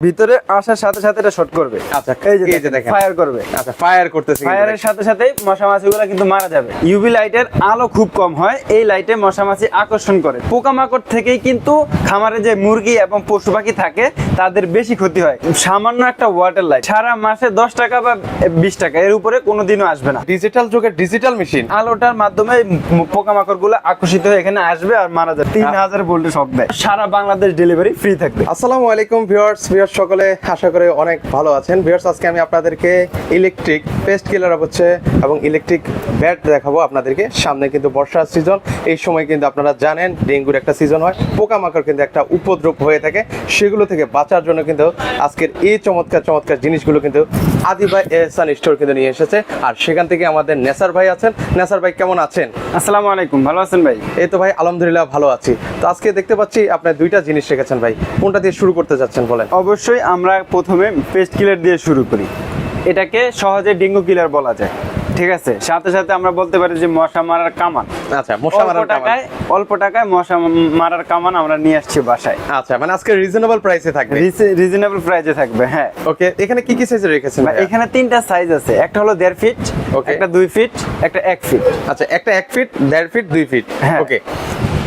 ভিতরে আসার সাথে সাথে এটা শর্ট করবে। আচ্ছা, এই যে এই যে দেখেন ফায়ার করবে। আচ্ছা, ফায়ার করতেছে, ফায়ারের সাথে সাথে মশা মাছিগুলো কিন্তু মারা যাবে। ইউভি লাইটের আলো খুব কম হয়, এই লাইটে মশা মাছি আকর্ষণ করে। পোকামাকড় থেকেই কিন্তু খামারে যে মুরগি এবং পশু পাখি থাকে তাদের বেশি ক্ষতি হয়। সামান্য একটা ওয়াটার লাইট সারা মাসে 10 টাকা বা 20 টাকা, এর উপরে কোনোদিনও আসবে না। ডিজিটাল যুগের ডিজিটাল মেশিন আলোটার মাধ্যমে পোকামাকড় গুলো আকর্ষিত হয়ে এখানে আসবে আর মারা যাবে। 3000 ভোল্টে শক দেয়। সারা বাংলাদেশ ডেলিভারি ফ্রি থাকবে। আসসালামু আলাইকুম ভিউয়ার্স সকলে আশা করে অনেক ভালো আছেন। ভিউয়ার্স আজকে আমি আপনাদেরকে ইলেকট্রিক পেস্ট কিলার হচ্ছে এবং ইলেকট্রিক ব্যাট দেখাবো আপনাদেরকে। সামনে কিন্তু বর্ষার সিজন, এই সময় কিন্তু আপনারা জানেন ডেঙ্গুর একটা সিজন হয়, পোকামাকড় কিন্তু একটা উপদ্রব হয়ে থাকে। সেগুলো থেকে বাঁচার জন্য কিন্তু আজকের এই চমৎকার চমৎকার জিনিসগুলো কিন্তু আদি ভাই এহসান স্টোর কিন্তু নিয়ে এসেছে। আর সেখান থেকে আমাদের নেসার ভাই আছেন। নেসার ভাই কেমন আছেন? আসসালামু আলাইকুম, ভালো আছেন ভাই? এই তো ভাই আলহামদুলিল্লাহ ভালো আছি। তো আজকে দেখতে পাচ্ছি আপনি দুইটা জিনিস রেখেছেন ভাই, কোনটা দিয়ে শুরু করতে যাচ্ছেন বলেন? অবশ্যই আমরা প্রথমে পেস্ট কিলার দিয়ে শুরু করি। এটাকে সহজে ডেঙ্গু কিলার বলা যায়, ঠিক আছে। সাথে সাথে আমরা বলতে পারি যে মশা মারার কামান। আচ্ছা, মশা মারার কামান। অল্প টাকায় মশা মারার কামান আমরা নিয়ে আসছি বাসায়। আচ্ছা, মানে আজকে রিজনেবল প্রাইসে থাকবে। রিজনেবল প্রাইসে থাকবে, হ্যাঁ। ওকে, এখানে কি কি সাইজের রেখেছেন ভাই? এখানে 3টা সাইজ আছে। একটা হলো 1.5 ফিট, একটা 2 ফিট, একটা 1 ফিট। আচ্ছা, একটা 1 ফিট, 1.5 ফিট, 2 ফিট। হ্যাঁ, ওকে,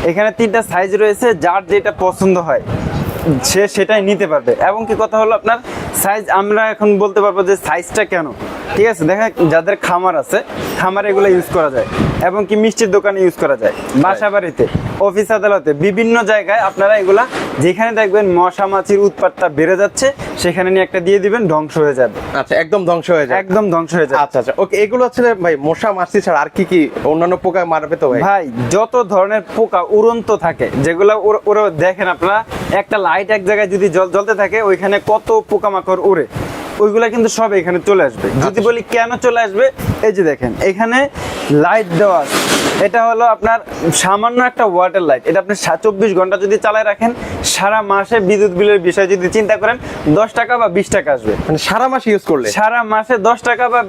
এখানে 3টা সাইজ রয়েছে, যার যেটা পছন্দ হয় সে সেটাই নিতে পারবে। এবং কি কথা হলো আপনার সাইজ আমরা এখন বলতে পারবো যে সাইজটা কেন, ঠিক আছে। দেখেন যাদের খামার আছে, খামারে এগুলো ইউজ করা যায় এবং কি মিষ্টির দোকানে ইউজ করা যায়, বাসা বাড়িতে, অফিস আদালতে, বিভিন্ন জায়গায় আপনারা এগুলা যেখানে দেখবেন মশা মাছির উৎপাতটা বেড়ে যাচ্ছে সেখানে নিয়ে একটা দিয়ে দিবেন, ধ্বংস হয়ে যাবে। আচ্ছা, একদম ধ্বংস হয়ে যাবে, একদম ধ্বংস হয়ে যাবে। আচ্ছা আচ্ছা, ওকে। এগুলো হচ্ছে ভাই মশা মাছি ছাড়া আর কি কি অন্যান্য পোকা মারবে তো ভাই? ভাই যত ধরনের পোকা উড়ন্ত থাকে, যেগুলো ওরা দেখেন আপনারা, একটা লাইট এক জায়গায় যদি জ্বলতে থাকে ওইখানে কত পোকামাকড় উড়ে, ওইগুলা কিন্তু সব এখানে চলে আসবে। যদি বলি কেন চলে আসবে, এই যে দেখেন এখানে লাইট দেওয়া আছে। এটা হলো আপনার সামান্য একটা ওয়াটার লাইট। এটা আপনি 24 ঘন্টা যদি চালায় রাখেন, সারা মাসে বিদ্যুৎ বিলের বিষয় যদি চিন্তা করেন 10 টাকা বা 20 টাকা আসবে। মানে সারা মাস ইউজ করলে সারা মাসে 10 টাকা বা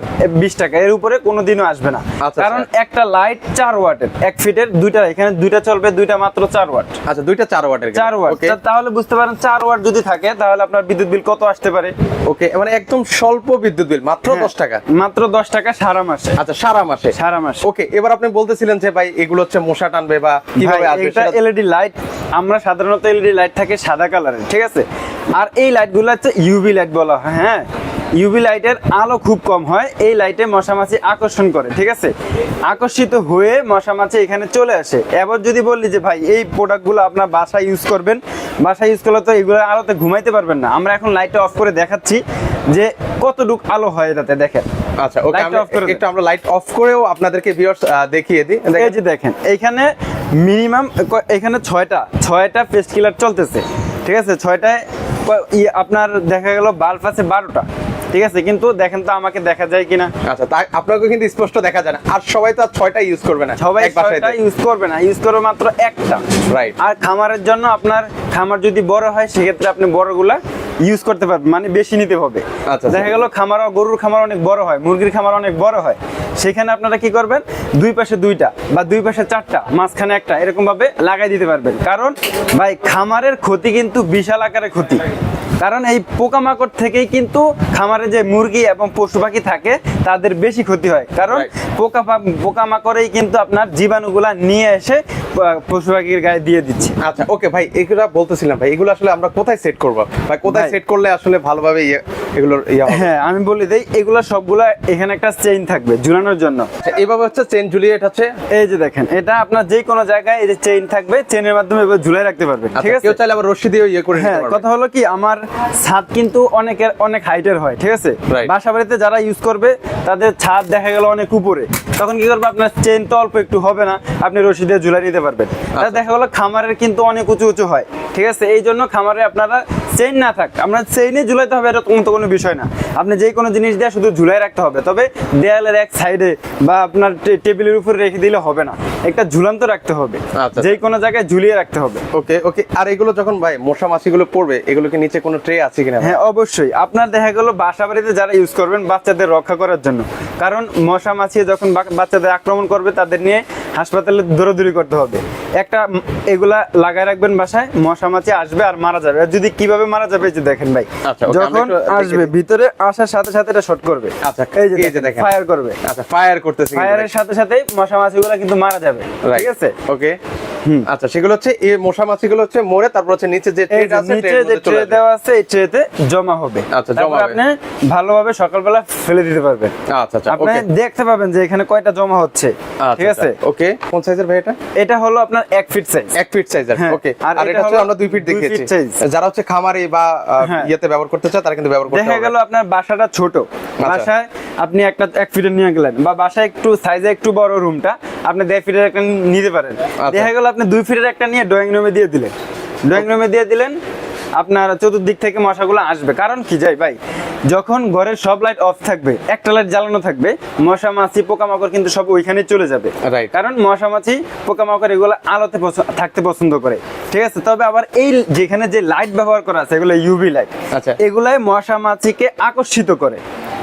20 টাকা, এর উপরে কোনোদিনও আসবে না। আচ্ছা, কারণ একটা লাইট 4 ওয়াটের, 1 ফিটের দুইটা, এখানে দুইটা চলবে, দুইটা মাত্র 4 ওয়াট। আচ্ছা, দুইটা 4 ওয়াটের। 4 ওয়াট, তাহলে বুঝতে পারেন 4 ওয়াট যদি থাকে তাহলে আপনার বিদ্যুৎ বিল কত আসতে পারে। ওকে, মানে একদম স্বল্প বিদ্যুৎ বিল, মাত্র 10 টাকা। মাত্র 10 টাকা সারা মাসে। আচ্ছা, সারা মাসে। সারা মাসে। ওকে, এবার আপনি বলতেছিলেন যে ভাই এগুলো হচ্ছে মশা টানবে বা কিভাবে আসবে? এটা এলইডি লাইট। আমরা সাধারণত এলইডি লাইট থাকে সাদা কালারের, ঠিক আছে। আর এই লাইটগুলো হচ্ছে ইউভি লাইট বলা হয়, হ্যাঁ। ইউভি লাইটের আলো খুব কম হয়, এই লাইটে মশা মাছি আকর্ষণ করে, ঠিক আছে। আকর্ষিত হয়ে মশা মাছি এখানে চলে আসে। এবার যদি বললি যে ভাই এই প্রোডাক্টগুলো আপনার বাসায় ইউজ করবেন, বাসায় ইউজ করলে তো এগুলো আলোতে ঘুমাইতে পারবেন না। আমরা এখন লাইটটা অফ করে দেখাচ্ছি যে কতটুকু আলো হয় এটাতে, দেখেন। আচ্ছা, ওকে, একটু আমরা লাইট অফ করেও আপনাদেরকে ভিউয়ার্স দেখিয়ে দিই। এই যে দেখেন এইখানে মিনিমাম এখানে 6টা পেস্ট কিলার চলতেছে, ঠিক আছে। 6টায় আপনার দেখা গেল বাল্ব আছে 12টা, ঠিক আছে। কিন্তু দেখেন তো আমাকে দেখা যায় কিনা। আচ্ছা, তাই আপনাকে কিন্তু স্পষ্ট দেখা যায় না। আর সবাই তো 6টা ইউজ করবে না, সবাই 6টা ইউজ করবে না, ইউজ করবে মাত্র একটা। রাইট। আর খামারের জন্য আপনার খামার যদি বড় হয় সেক্ষেত্রে আপনি বড়গুলা ইউজ করতে পারবেন, মানে বেশি নিতে হবে। আচ্ছা, দেখা গেল খামার, গরুর খামার অনেক বড় হয়, মুরগির খামার অনেক বড় হয়, সেখানে আপনারা কি করবেন, দুই পাশে 2টা বা দুই পাশে 4টা, মাঝখানে একটা, এরকম ভাবে লাগাই দিতে পারবেন। কারণ ভাই খামারের ক্ষতি কিন্তু বিশাল আকারে ক্ষতি। কারণ এই পোকামাকড় থেকেই কিন্তু খামারে যে মুরগি এবং পশু পাখি থাকে তাদের বেশি ক্ষতি হয়। কারণ পোকামাকড়েই কিন্তু আপনার জীবাণুগুলা নিয়ে এসে পশু পাখির গায়ে দিয়ে দিচ্ছে। আচ্ছা, ওকে ভাই, এগুলো বলতেছিলাম ভাই, এগুলো আসলে আমরা কোথায় সেট করব ভাই? কোথায় সেট করলে আসলে ভালোভাবে এগুলোর হ্যাঁ, আমি বলে দেই, এগুলো সবগুলা এখানে একটা চেইন থাকবে ঝুলানোর জন্য। আচ্ছা, এইভাবে হচ্ছে চেইন ঝুলিয়ে, এটা হচ্ছে এই যে দেখেন, এটা আপনার যে কোনো জায়গায় এই যে চেইন থাকবে, চেইনের মাধ্যমে এভাবে ঝুলাই রাখতে পারবে, ঠিক আছে। কেউ চাইলে আবার রশি দিয়ে করে নিতে হ্যাঁ, পারবে। কথা হলো কি, আমার ছাদ কিন্তু অনেক হাইটের হয়, ঠিক আছে। বাসা বাড়িতে যারা ইউজ করবে তাদের ছাদ দেখা গেল অনেক উপরে, তখন কি করবে, আপনার চেইন তো অল্প একটু হবে না, আপনি রশি দিয়ে ঝুলাই নিতে পারবেন। দেখা গেলো খামারের কিন্তু অনেক উঁচু উঁচু হয়, ঠিক আছে। এই জন্য খামারে আপনারা চেইন না থাক, আপনার চেইনে ঝুলাইতে হবে এরকম তো কোনো বিষয় না। আপনি যে কোনো জিনিস দিয়ে শুধু ঝুলাই রাখতে হবে, তবে দেয়ালের এক সাইডে বা আপনার টেবিলের উপরে রেখে দিলে হবে না, একটা ঝুলান্ত রাখতে হবে, যে কোনো জায়গায় ঝুলিয়ে রাখতে হবে। ওকে ওকে। আর এগুলো যখন ভাই মশা মাছিগুলো পড়বে, এগুলোকে নিচে কোনো ট্রে আছে কিনা? হ্যাঁ, অবশ্যই। আপনার দেখা গেল বাসা বাড়িতে যারা ইউজ করবেন বাচ্চাদের রক্ষা করার জন্য, কারণ মশা মাছি যখন বাচ্চাদের আক্রমণ করবে তাদের নিয়ে হাসপাতালে দৌড়াদৌড়ি করতে হবে। একটা এগুলা লাগায় রাখবেন বাসায়, মশা মাছি আসবে আর মারা যাবে। আর যদি কিভাবে মারা যাবে এই যে দেখেন ভাই, আচ্ছা, ওকে, যখন আমরা একটু আসবে ভিতরে আসার সাথে সাথে এটা শর্ট করবে। আচ্ছা, এই যে এই যে দেখেন। ফায়ার করবে। আচ্ছা, ফায়ার করতেছে কিন্তু ফায়ারের সাথে সাথেই মশা মাছিগুলো কিন্তু মারা যাবে, ঠিক আছে? ওকে, আচ্ছা, সেগুলো হচ্ছে এই মশা মাছিগুলো হচ্ছে মরে, তারপর হচ্ছে নিচে যে এই ট্রেটা আছে, নিচে ট্রের যে মধ্যে চলে ট্রে আসবে। দেওয়া আছে এই ট্রেতে জমা হবে। আচ্ছা, জমা তারপর হবে। আপনি ভালোভাবে সকালবেলা ফেলে দিতে পারবেন। আচ্ছা, আচ্ছা, আপনি ওকে, দেখতে পাবেন যে এখানে কয়টা জমা হচ্ছে, ঠিক আছে? ওকে, কোন সাইজের ভাই এটা? এটা হলো আপনার 1 ফিট সাইজ। 1 ফিট সাইজের, হ্যাঁ, ওকে। আর আর এটা এটা হচ্ছে হলো আমরা 2 ফিট 2 দেখিয়েছি। Feet size। যারা হচ্ছে খামারি বা হ্যাঁ। ইয়েতে ব্যবহার করতে চায় তারা কিন্তু ব্যবহার করতে দেখা পারবে। গেল আপনার বাসাটা ছোট, বাসায় আপনি একটা 1 ফিটের নিয়ে গেলেন, বা বাসায় একটু সাইজে একটু বড় রুমটা আপনি 1.5 ফিটের একটা নিতে পারেন। দেখা গেল আপনি 2 ফিটের একটা নিয়ে ড্রয়িং রুমে দিয়ে দিলেন, ড্রয়িং রুমে দিয়ে দিলেন, আপনার চতুর্দিক থেকে মশাগুলো আসবে। কারণ কি যাই ভাই, যখন ঘরের সব লাইট অফ থাকবে, একটা লাইট জ্বালানো থাকবে, মশা মাছি পোকামাকড় কিন্তু সব ওইখানে চলে যাবে। Right. কারণ মশা মাছি পোকামাকড় এগুলো আলোতে থাকতে পছন্দ করে, ঠিক আছে? তবে আবার এই যেখানে যে লাইট ব্যবহার করা আছে এগুলো ইউভি লাইট, আচ্ছা। এগুলাই মশা মাছিকে আকর্ষিত করে।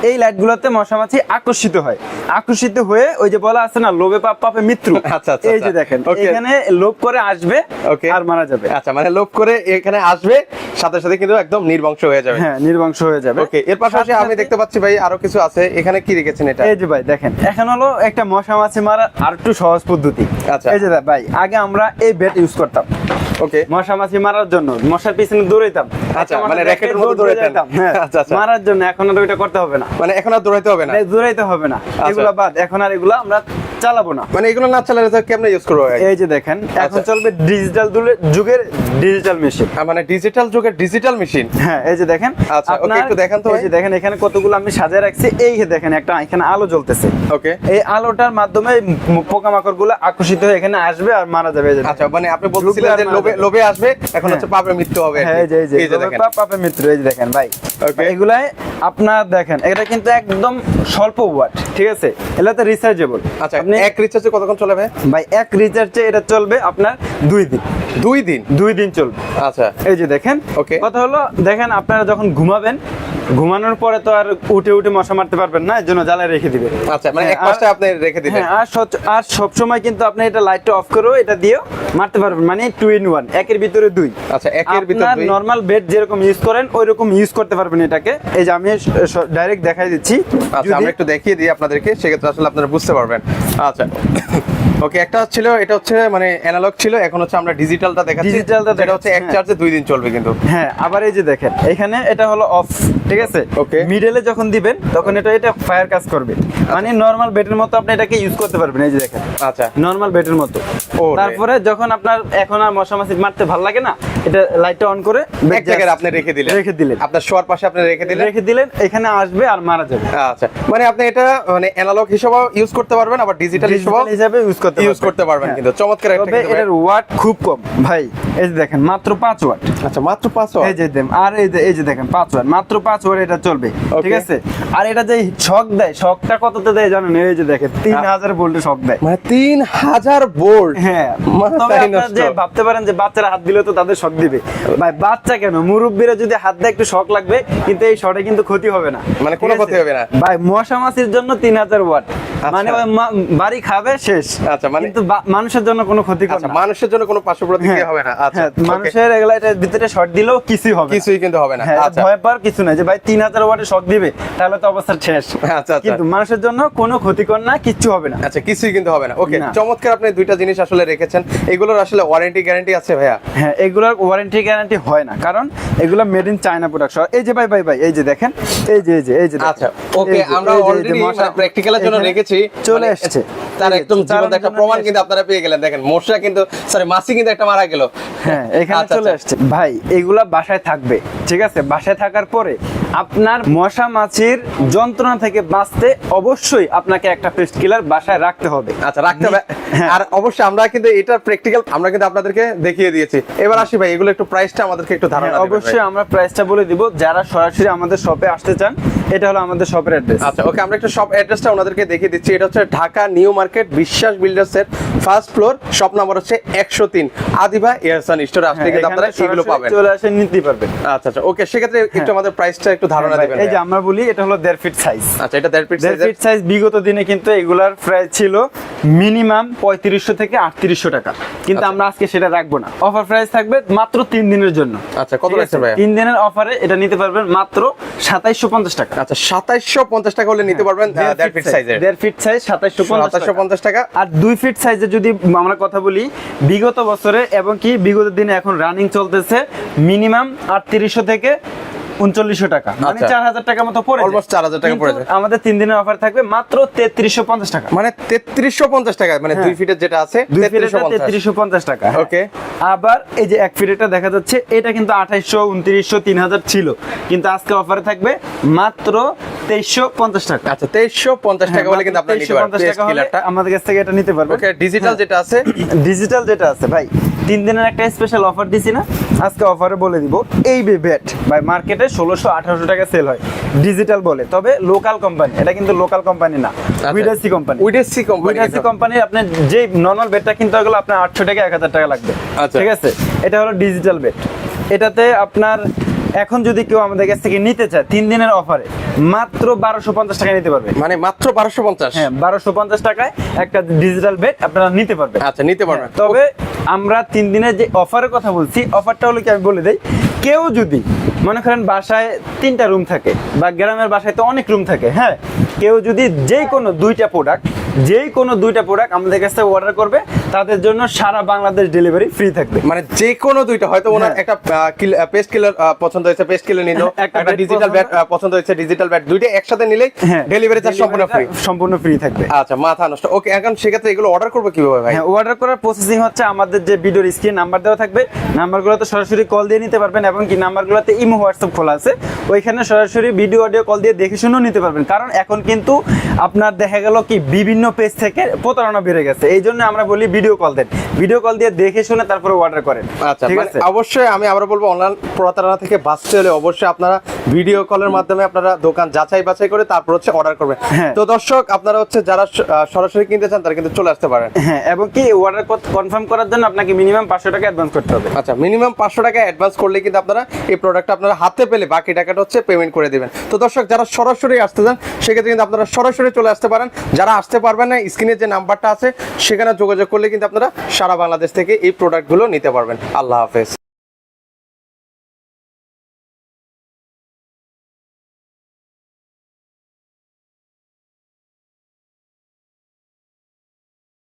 এই লাইটগুলোতে মশা মাছি আকর্ষিত হয়, আকর্ষিত হয়ে ওই যে বলা আছে না, লোভে পাপ পাপে মৃত্যু। আচ্ছা, আচ্ছা, এই যে দেখেন, Okay. এখানে লোভ করে আসবে ওকে, আর মারা যাবে। আচ্ছা, মানে লোভ করে এখানে আসবে, সাথে সাথে কিন্তু একদম নির্বংশ হয়ে যাবে। হ্যাঁ, নির্বংশ হয়ে যাবে। ওকে, এর পাশাপাশি আমি দেখতে পাচ্ছি ভাই আরো কিছু আছে। এখানে কি রেখেছেন এটা? এই যে ভাই দেখেন, এখন হলো একটা মশা মাছি মারার আর একটু সহজ পদ্ধতি। আচ্ছা। এই যে ভাই, আগে আমরা এই ব্যাট ইউজ করতাম ওকে, মশা মাছি মারার জন্য, মশার পিছনে দৌড়াইতাম। আচ্ছা, একটা মানে মশা র্যাকেটের দেখে মতো দৌড়ে দৌড়াইতেন। যাইতাম, হ্যাঁ, আচ্ছা, আচ্ছা। মারার জন্য। এখন আর ওইটা করতে হবে না, মানে এখন আর দৌড়াইতে হবে না। দৌড়াইতে হবে না, এগুলা বাদ। এখন আর এগুলা আমরা চালাবো না। মানে এগুলো না চালালে তো কেমনে ইউজ করবো? এই যে দেখেন, এখন আচ্ছা। চলবে ডিজিটাল যুগের ডিজিটাল মেশিন। মানে ডিজিটাল যুগের ডিজিটাল মেশিন। হ্যাঁ, এই যে দেখেন, আচ্ছা, ওকে, একটু দেখান তো এই ভাই। যে দেখেন এখানে কতগুলো আমি সাজিয়ে রাখছি। এই যে দেখেন, একটা এখানে আলো জ্বলতেছে। ওকে, এই আলোটার মাধ্যমে পোকামাকড় গুলো আকর্ষিত হয়ে এখানে আসবে আর মারা যাবে। এই যে আচ্ছা, মানে আপনি বলছিলেন যে লোভে লোভে আসবে, এখন হচ্ছে পাপে মৃত্যু হবে। হ্যাঁ, এই যে এই যে দেখেন। পাপে মৃত্যু। এই যে দেখেন ভাই, Okay. এগুলাই আপনার দেখেন, এটা কিন্তু একদম স্বল্প ওয়াট, ঠিক আছে? এটাতে রিচার্জেবল। আচ্ছা, আপনি এক রিচার্জে কতক্ষণ চলে ভাই? ভাই, এক রিচার্জে এটা চলবে আপনার 2 দিন। 2 দিন? 2 দিন চলবে। আচ্ছা, এই যে দেখেন, Okay. কথা হলো দেখেন, আপনারা যখন ঘুমাবেন, ঘুমানোর পরে তো আর উঠে উঠে মশা মারতে পারবেন না, এর জন্য জ্বালায় রেখে দিবেন। আচ্ছা, মানে হ্যাঁ, এক পাশে আপনি রেখে দিলেন। হ্যাঁ, আর সব সময় কিন্তু আপনি এটা লাইটটা অফ করেও এটা দিয়েও মারতে পারবেন, মানে 2 in 1, একের ভিতরে 2। আচ্ছা, একের ভিতরে 2। নরমাল বেড যেরকম ইউজ করেন ওইরকম ইউজ করতে পারবেন এটাকে। এই যে আমি ডাইরেক্ট দেখাই দিচ্ছি। আচ্ছা, আমরা একটু দেখিয়ে দিই আপনাদেরকে, সেক্ষেত্রে আসলে আপনারা বুঝতে পারবেন। আচ্ছা, ওকে, একটা ছিল, এটা হচ্ছে মানে অ্যানালগ ছিল, এখন হচ্ছে আমরা ডিজিটালটা দেখাচ্ছি। ডিজিটালটা যেটা হচ্ছে এক দেখাচ্ছি, চার্জে 2 দিন চলবে কিন্তু। হ্যাঁ, আবার এই যে দেখেন, এখানে এটা হলো অফ, ঠিক আছে? Okay. মিডলে যখন দিবেন তখন এটা ফায়ার কাজ করবে, মানে নরমাল বেডের মতো আপনি এটাকে ইউজ করতে পারবেন। এই যে দেখেন, আচ্ছা, নরমাল বেডের মতো। ওরে। তারপরে যখন আপনার এখন আর মশা মাছি মারতে ভালো লাগে না, এটা লাইটটা অন করে এক জায়গায় আপনি রেখে দিলেন। আপনার শোয়ার পাশে আপনি রেখে দিলেন, এখানে আসবে আর মারা যাবে। আচ্ছা, মানে আপনি এটা মানে অ্যানালগ হিসেবেও ইউজ করতে পারবেন, আবার ডিজিটাল হিসাবে ইউজ করতে পারবেন। হ্যাঁ। কিন্তু চমৎকার একটা তবে কিন্তু ভাই। এটার ওয়াট খুব কম ভাই। এই যে দেখেন, মাত্র 5 ওয়াট। আচ্ছা, মাত্র 5 এই যে দেন, আর এই যে দেখেন 5 ওয়াট, মাত্র 5 ওয়াট এটা চলবে, ঠিক আছে? আর এটা যে শক দেয়, শকটা কততে দেয় জানেন? এই যে দেখেন, 3000 ভোল্টে শক দেয়। মানে 3000 ভোল্ট। হ্যাঁ, মাথায় তবে আপনারা নষ্ট। যে ভাবতে পারেন যে বাচ্চারা হাত দিলে তো তাদের শক দিবে, ভাই বাচ্চা কেন, মুরব্বীরা যদি হাত দেয় একটু শক লাগবে, কিন্তু এই শটে কিন্তু ক্ষতি হবে না, মানে ঠিক কোনো আছে? ক্ষতি হবে না। ভাই, মশা মাছির জন্য 3000 ওয়াট, মানে ওই বাড়ি খাবে শেষ। আচ্ছা, মানে কিন্তু মানুষের জন্য কোনো ক্ষতি আচ্ছা, মানুষের জন্য কোনো পার্শ্ব প্রতিক্রিয়া হবে না। আচ্ছা, হ্যাঁ, মানুষের এগুলা এটার ভিতরে শর্ট দিলেও কিছুই হবে না। কিছুই কিন্তু হবে না। হ্যাঁ, আচ্ছা, ভয় পাওয়ার কিছু নাই যে ভাই 3000 ওয়াটে শক দিবে, তাহলে তো অবস্থা শেষ। আচ্ছা, আচ্ছা। কিন্তু মানুষের জন্য কোনো ক্ষতিকর না, কিচ্ছু হবে না। আচ্ছা, কিছুই কিন্তু হবে না। ওকে, না। চমৎকার, আপনি দুইটা জিনিস আসলে রেখেছেন। এগুলোর আসলে ওয়ারেন্টি গ্যারান্টি আছে ভাইয়া? হ্যাঁ, এগুলোর ওয়ারেন্টি গ্যারান্টি হয় না, কারণ এগুলো মেড ইন চায়না প্রোডাকশন। এই যে ভাই এই যে দেখেন, এই যে দেখেন। আচ্ছা, ওকে, এই যে, আমরা এই যে অলরেডি মশা প্র্যাকটিক্যালের জন্য এখানে রেখেছি, চলে মানে এসেছে। তার এই যে, একদম জীবন্ত চালানোর একটা জন্য প্রমাণ নিয়ে কিন্তু আপনারা পেয়ে গেলেন। দেখেন, মশা কিন্তু মাছি কিন্তু একটা মারা গেল। হ্যাঁ, এখানে আচ্ছা, চলে আচ্ছা। আসছে ভাই। এগুলা বাসায় থাকবে, ঠিক আছে? বাসায় থাকার পরে আপনার মশা মাছির যন্ত্রণা থেকে বাঁচতে অবশ্যই আপনাকে একটা পেস্ট কিলার বাসায় রাখতে হবে। আচ্ছা, রাখতে হবে। হ্যাঁ। আর অবশ্যই আমরা কিন্তু এটা প্র্যাকটিক্যাল আমরা কিন্তু আপনাদেরকে দেখিয়ে দিয়েছি। এবার আসি ভাই, এগুলো একটু প্রাইসটা আমাদেরকে একটু ধারণা হ্যাঁ, দিবেন ভাই। অবশ্যই আমরা প্রাইসটা বলে দিব। যারা সরাসরি আমাদের শপে আসতে চান, এটা হলো আমাদের শপের অ্যাড্রেস। আচ্ছা, ওকে, আমরা একটু শপ অ্যাড্রেসটা ওনাদেরকে দেখিয়ে দিচ্ছি। এটা হচ্ছে ঢাকা নিউ মার্কেট বিশ্বাস বিল্ডার্সের ফার্স্ট ফ্লোর, শপ নাম্বার হচ্ছে 103, আদিবা এয়ারসান স্টোরে আসলে কিন্তু আপনারা এগুলো পাবেন। চলে আসে নিতে পারবেন। আচ্ছা, আচ্ছা ওকে, সেক্ষেত্রে একটু আমাদের প্রাইসটা একটু ধারণা দিবেন। এই যে আমরা বলি এটা হলো 1.5 ফিট সাইজ। আচ্ছা, এটা 1.5 ফিট 1.5 ফিট সাইজ বিগত দিনে কিন্তু এগুলার প্রাইস ছিল মিনিমাম 3500 থেকে 3800 টাকা, কিন্তু আমরা আজকে সেটা রাখবো না। অফার প্রাইস থাকবে মাত্র 3 দিনের জন্য। আচ্ছা, কত রাখছেন ভাই? 3 দিনের অফারে এটা নিতে পারবেন মাত্র 2750 টাকা। আচ্ছা, 2750 টাকা হলে নিতে পারবেন 1.5 ফিট সাইজের। 1.5 ফিট সাইজ 2750 টাকা। আর 2 ফিট সাইজে যদি আমরা কথা বলি, বিগত বছরে এবং কি বিগত দিনে এখন রানিং চলতেছে মিনিমাম 3800 থেকে 3900 টাকা, মানে 4000 টাকা মতো পড়ে, অলমোস্ট 4000 টাকা পড়ে যায়। আমাদের 3 দিনের অফার থাকবে মাত্র 3350 টাকা, মানে 3350 টাকা, মানে 2 ফিটের যেটা আছে 3350 টাকা। ওকে, আবার এই যে 1 ফিটেরটা দেখা যাচ্ছে, এটা কিন্তু 2800 2900 3000 ছিল, কিন্তু আজকে অফারে থাকবে মাত্র 2350 টাকা। আচ্ছা, 2350 টাকা বলে কিন্তু আপনারা নিতে পারবেন 2350 টাকা হলে আমাদের কাছ থেকে এটা নিতে পারবেন। ওকে, ডিজিটাল যেটা আছে, ডিজিটাল যেটা আছে ভাই, 3 দিনের একটা স্পেশাল অফার দিছি না, আজকে অফারে বলে দিব। এই ব্যাট ভাই মার্কেটে 1600-1800 টাকা সেল হয় ডিজিটাল বলে, তবে লোকাল কোম্পানি, এটা কিন্তু লোকাল কোম্পানি না, উইডেসি কোম্পানি। উইডেসি কোম্পানি আপনার যে নরমাল বেডটা কিনতে গেলে আপনার 800 টাকা 1000 টাকা লাগবে, ঠিক আছে? এটা হলো ডিজিটাল বেড। এটাতে আপনার এখন যদি কেউ আমাদের কাছ থেকে নিতে চায় 3 দিনের অফারে মাত্র 1250 টাকা নিতে পারবে, মানে মাত্র 1250। হ্যাঁ, 1250 টাকায় একটা ডিজিটাল বেড আপনারা নিতে পারবেন। আচ্ছা, নিতে পারবেন। তবে আমরা 3 দিনের যে অফারের কথা বলছি, অফারটা হলো কি আমি বলে দেই, কেউ যদি মনে করেন বাসায় 3টা রুম থাকে বা গ্রামের বাসায় তো অনেক রুম থাকে, হ্যাঁ, কেউ যদি যেই কোনো 2টা প্রোডাক্ট আমাদের কাছে অর্ডার করবে, তাদের জন্য সারা বাংলাদেশ ডেলিভারি ফ্রি থাকবে। মানে যে কোনো 2টা, হয়তো ওনার একটা পেস্ট কিলার পছন্দ হয়েছে, পেস্ট কিলার নিল, একটা ডিজিটাল ব্যাট পছন্দ হয়েছে, ডিজিটাল ব্যাট, 2টা একসাথে নিলেই ডেলিভারি চার্জ সম্পূর্ণ ফ্রি থাকবে। আচ্ছা, মাথা নষ্ট। ওকে, এখন সেক্ষেত্রে এগুলো অর্ডার করবো কিভাবে ভাই? হ্যাঁ, অর্ডার করার প্রসেসিং হচ্ছে আমাদের যে ভিডিওর স্ক্রিন নাম্বার দেওয়া থাকবে, নাম্বারগুলোতে সরাসরি কল দিয়ে নিতে পারবেন, এবং কি নাম্বারগুলোতে ইমো হোয়াটসঅ্যাপ খোলা আছে, ওইখানে সরাসরি ভিডিও অডিও কল দিয়ে দেখে শুনেও নিতে পারবেন। কারণ এখন কিন্তু আপনার দেখা গেল কি বিভিন্ন পেজ থেকে প্রতারণা বেড়ে গেছে, এই জন্য আমরা বলি ভিডিও কল দেন, ভিডিও কল দিয়ে দেখে শুনে তারপরে অর্ডার করেন। আচ্ছা, ঠিক মানে আছে? অবশ্যই আমি আবার বলবো, অনলাইন প্রতারণা থেকে বাঁচতে হলে অবশ্যই আপনারা ভিডিও কলের মাধ্যমে আপনারা দোকান যাচাই বাছাই করে তারপর হচ্ছে অর্ডার করবেন। তো দর্শক, আপনারা হচ্ছে যারা সরাসরি কিনতে চান তারা কিন্তু চলে আসতে পারেন। হ্যাঁ, এবং কি অর্ডার কনফার্ম করার জন্য আপনাকে মিনিমাম 500 টাকা অ্যাডভান্স করতে হবে। আচ্ছা, মিনিমাম 500 টাকা অ্যাডভান্স করলে কিন্তু আপনারা এই প্রোডাক্টটা আপনারা হাতে পেলে বাকি টাকাটা হচ্ছে পেমেন্ট করে দিবেন। তো দর্শক, যারা সরাসরি আসতে চান সেক্ষেত্রে কিন্তু আপনারা সরাসরি চলে আসতে পারেন। যারা আসতে পারবেন না, স্ক্রিনে যে নাম্বারটা আছে সেখানে যোগাযোগ করলে কিন্তু আপনারা সারা বাংলাদেশ থেকে এই প্রোডাক্টগুলো নিতে পারবেন। আল্লাহ হাফেজ।